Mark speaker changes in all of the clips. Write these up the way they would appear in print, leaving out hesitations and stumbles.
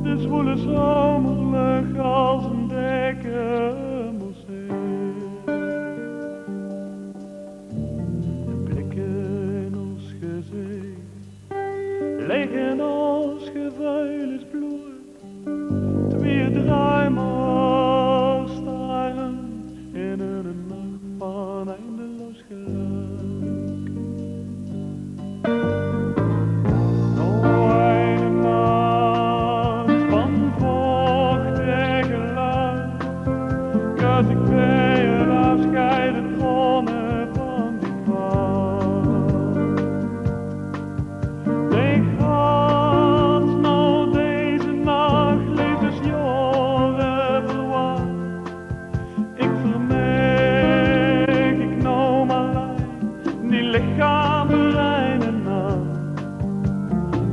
Speaker 1: De zwoele zomerlucht als een dikke museum. De blikken in ons gezicht liggen als gevuild bloed. Twee druimers staren in een nacht van eindeloos geluk. Nog een nacht van vochtige lucht, kus ik bij het afscheid de tronnen van die vaart. Ik had nou deze nacht levensjaren verwacht. Ik vermeek, ik noem alleen die lichaam bereiden na.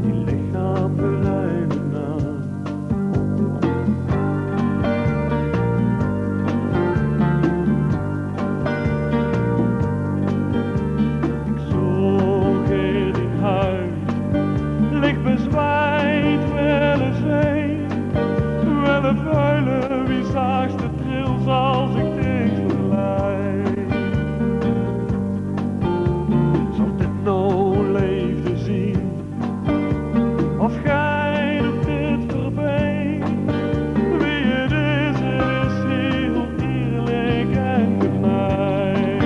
Speaker 1: Die lichaam bereiden na. Ik zoek in die huis, licht bezwijkt willen zijn. Willen vuilen wie zaagste trils als ik dich verleid. Zou dit nou leefde zien, of gij dat dit voorbij? Wie het is heel eerlijk en gemeen.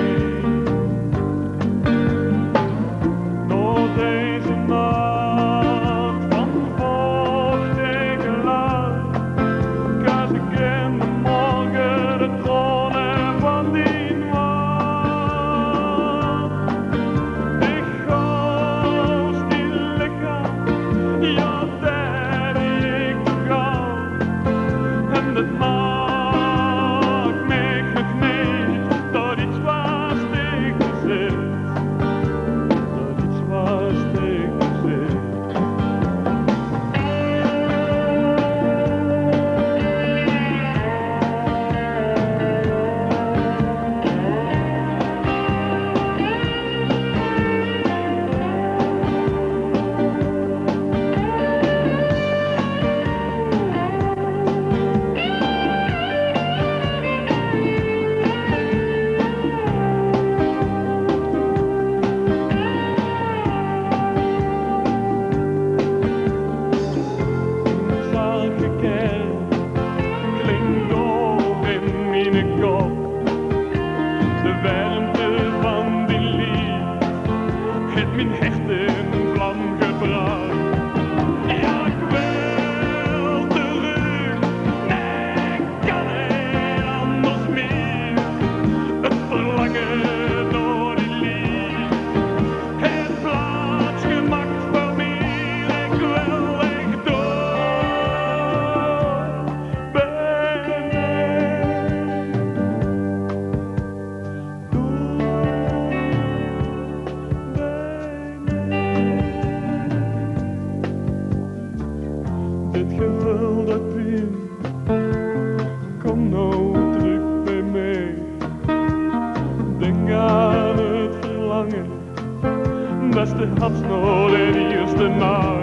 Speaker 1: Nog deze nacht van vochtige lucht, kus ik in de morgen de tronnen van die nacht. Ik goos die lichaam, ja dat ik begaan. En dat maakt mij geknipt dat iets was tegen zit. Dat iets was tegen zit. Zakgekend klinkt doof in mijn kop. De warmte van die lied heeft mijn hechten in vlam gebracht. Ja, ik wil terug, nee, ik kan niet anders meer. Het verlangen door die lied heeft plaats gemaakt voor meer. Ik wil echt door bij mij. Door bij mij. Dit gevoel dat pijn, kom nou terug bij mij. Denk aan het verlangen, beste hartsnood en eerste nacht.